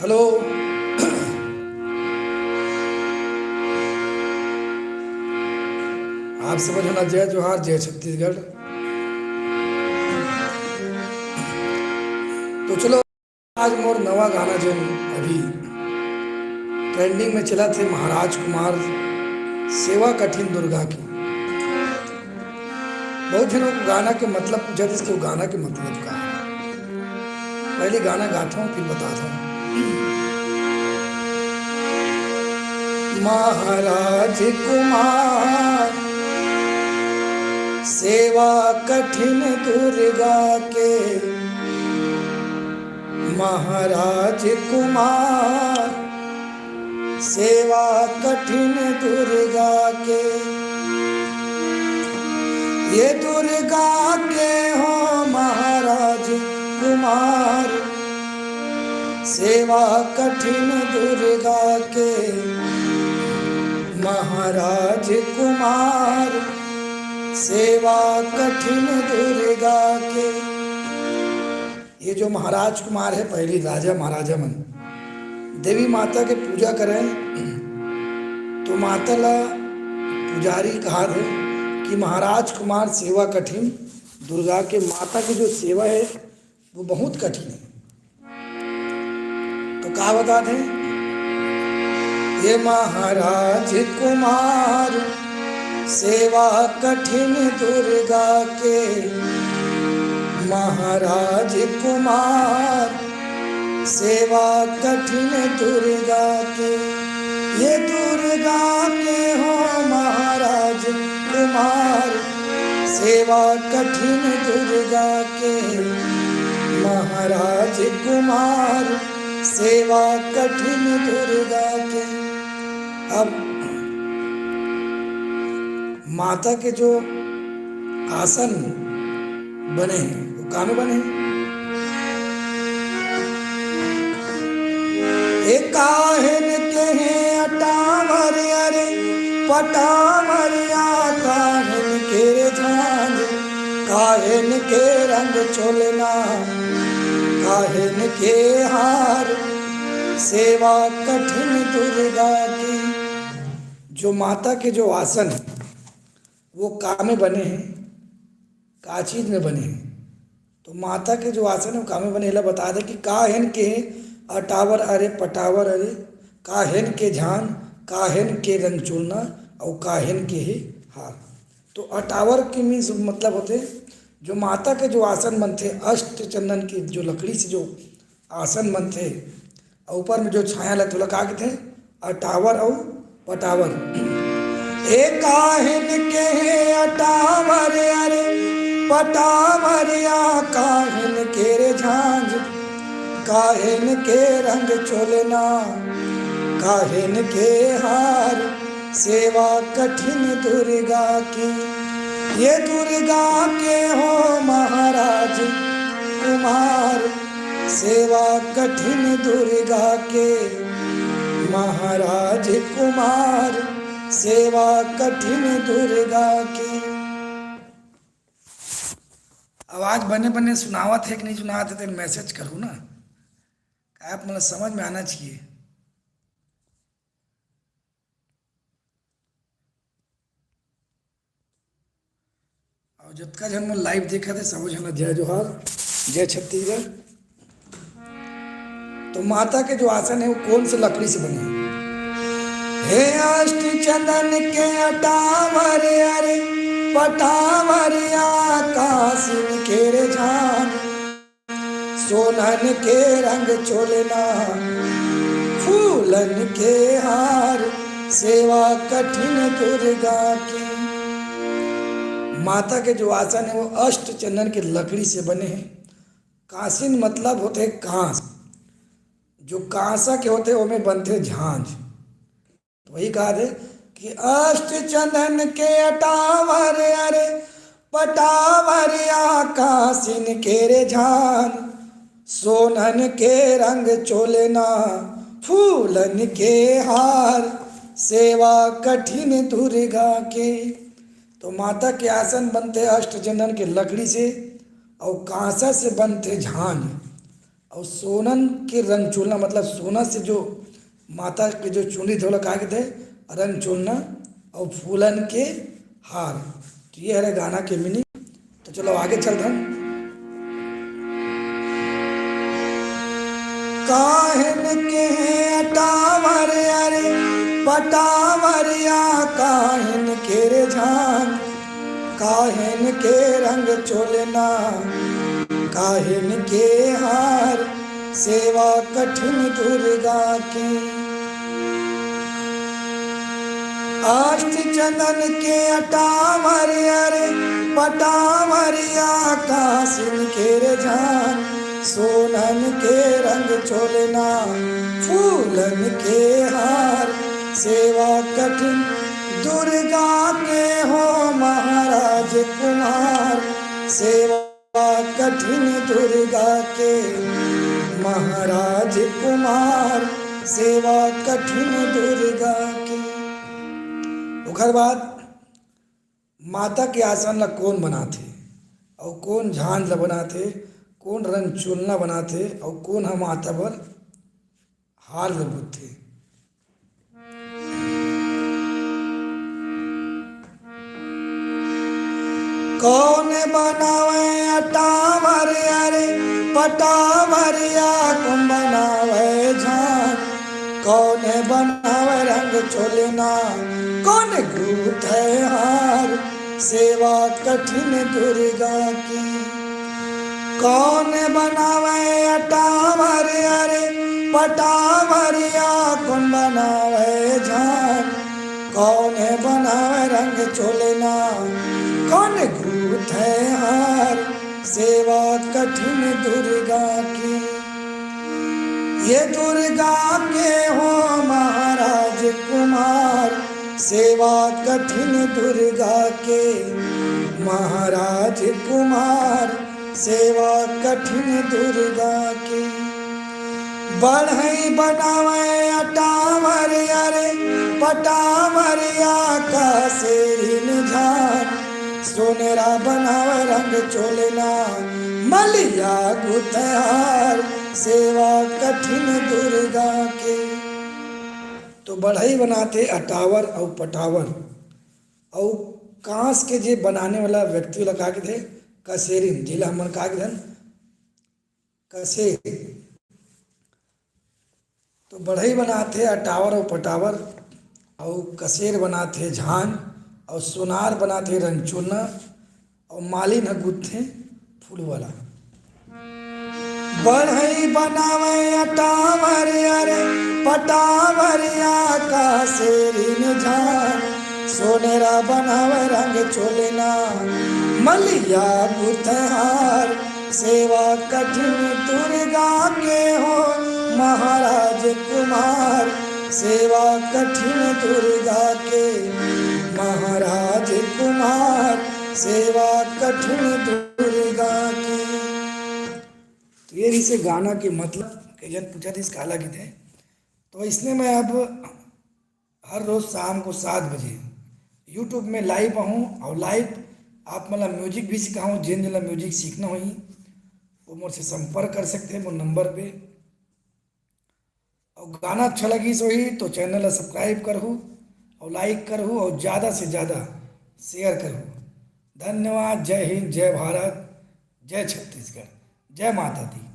Hello. आप समझ होना जय जोहार जय छत्तीसगढ़। तो चलो, आज मोर नवा गाना जो अभी ट्रेंडिंग में चला थे, महाराज कुमार सेवा कठिन दुर्गा की। बहुत जनों को गाना के मतलब पूछा था, इसके गाना के मतलब का है। पहले गाना गाता हूँ फिर बताता हूँ। महाराज कुमार सेवा कठिन दुर्गा के, महाराज कुमार सेवा कठिन दुर्गा के। ये दुर्गा के हो महाराज कुमार सेवा कठिन दुर्गा के, महाराज कुमार सेवा कठिन दुर्गा के। ये जो महाराज कुमार है, पहली राजा महाराजा मन देवी माता के पूजा करें तो माता ला पुजारी कहा है कि महाराज कुमार सेवा कठिन दुर्गा के। माता की जो सेवा है वो बहुत कठिन है। तो कहा बताते हैं, ये महाराज कुमार सेवा कठिन दुर्गा के, महाराज कुमार सेवा कठिन दुर्गा के। ये दुर्गा के हो महाराज कुमार सेवा कठिन दुर्गा के, महाराज कुमार सेवा कठिन दुर्गा के। अब माता के जो आसन बने हैं वो कहाँ में बने हैं? काहिन के हैं अटावर अरे पटावरिया, काहिन के झांझ काहिन के रंग चोलना, काहिन के हार सेवा कठिन दुर्गा की। जो माता के जो आसन है वो कहाँ में बने हैं? का चीज में बने हैं? तो माता के जो आसन है वो कहाँ में बने हैं बता दे कि काहिन के अटावर अरे पटावर अरे, काहिन के झान काहिन के रंग चूलना और काहिन के ही हार। तो अटावर के मीन्स मतलब होते जो माता के जो आसन बनते अष्ट चंदन की जो लकड़ी से जो आसन बनते, और ऊपर में जो छाया लगते तो कहा थे अटावर और पटावर। एक काहिन के अटावर अरे पटावरिया, काहिन के रे झांझ काहिन के रंग चोलना, काहिन के हार सेवा कठिन दुर्गा की। ये दुर्गा के हो महाराज कुमार सेवा कठिन दुर्गा के, महाराज कुमार सेवा कठिन दुर्गा की। आवाज बने बने सुनावत है कि नहीं सुनावत है तो मैसेज करूँ ना, आप मतलब समझ में आना चाहिए। और जितना जन मैं लाइव देखा थे समझ होना जय जोहार जय छत्तीसगढ़। तो माता के जो आसन है वो कौन से लकड़ी से बने हैं? हे अष्ट चंदन के अटावर अरे पटावरिया, कासिन के रे झान सोनन के रंग चोलना, फूलन के हार सेवा कठिन दुर्गा की। माता के जो आसन है वो अष्ट चंदन के लकड़ी से बने हैं। कासिन मतलब होते हैं कांस, जो कांसा के होते हैं वो में बनते झांझ। तो वही कहा थे कि अष्ट चंदन के अटावर अरे पटावरिया, कासिन के रे झांझ सोनन के रंग चोलना, फूलन के हार सेवा कठिन दुर्गा के। तो माता के आसन बनते अष्ट चंदन के लकड़ी से और कांसा से बनते झांझ। और सोनन के रंग चोलना मतलब सोना से जो माता के जो चुनरी धोला कहा के थे रंग चोलना और फूलन के हार। तो ये है गाना के मीनिंग। तो चलो आगे चलते हैं। काहन के अटावर अरे पटावरिया काहन के रे झान काहन के रंग चोलना काहन के हार सेवा कठिन दुर्गा की। अष्ट चंदन के अटावर अरे पटावरिया कासिन के रे झान सोनन के रंग चोलना फूलन के हार सेवा कठिन दुर्गा के हो महाराज कुमार सेवा कठिन दुर्गा के महाराज कुमार सेवा कठिन दुर्गा के। ओकर बाद माता के आसन ला कौन बनाथे और कौन झांझ ला बनाथे कौन रंग चोलना बनाथे और कौन हम माता बर हार ला बुनथे। कौन बनावे अटावर अरे पटावरिया कौन बनावे झांझ कौन बनावे रंग चोलना कौन गूंथे हार सेवा कठिन दुर्गा की। कौन बनावे अटावर अरे पटावरिया कौन बनावे झांझ कौन बनावे रंग चोलना कौन गूंथे हार सेवा कठिन दुर्गा की। ये दुर्गा के हो महाराज कुमार सेवा कठिन दुर्गा के महाराज कुमार सेवा कठिन दुर्गा की। बढ़ई बनावे अटावर अरे पटावरिया का शेरिन झान सोनेरा बनावे रंग चोलना मलिया गुथहार सेवा कठिन दुर्गा के। तो बढ़ई बनाते अटावर और पटावर और कांस के जे बनाने वाला व्यक्ति लगा के थे कसेरिन जिला हमन कहा के धन कसे। तो बढ़ई बनाते अटावर और पटावर और कसेर बनाते झान और सोनार बनाते रंगचोलना और मालिन गुत्थे फूल वाला। बढ़ई बनावे अटावर अरे पटावरिया का शेरिन झान सोनेरा बनावे रंग चोलना मलिया गुथहार सेवा कठिन दुर्गा के हो महाराज कुमार सेवा कठिन दुर्गा के महाराज कुमार सेवा कठिन दुर्गा की। तो ये इसे गाना के मतलब कई जन पूछा थे इसका अलग थे। तो इसलिए मैं अब हर रोज़ शाम को 7 बजे यूट्यूब में लाइव आऊँ और लाइव आप मतलब म्यूजिक भी सिखाऊँ जिन जिला म्यूजिक सीखना हुई वो मुझसे संपर्क कर सकते हैं वो नंबर पे। और गाना अच्छा लगी सोई तो चैनल ला सब्सक्राइब करूँ और लाइक करूँ और ज़्यादा से ज़्यादा शेयर करूँ। धन्यवाद। जय हिंद, जय भारत, जय छत्तीसगढ़, जय माता दी।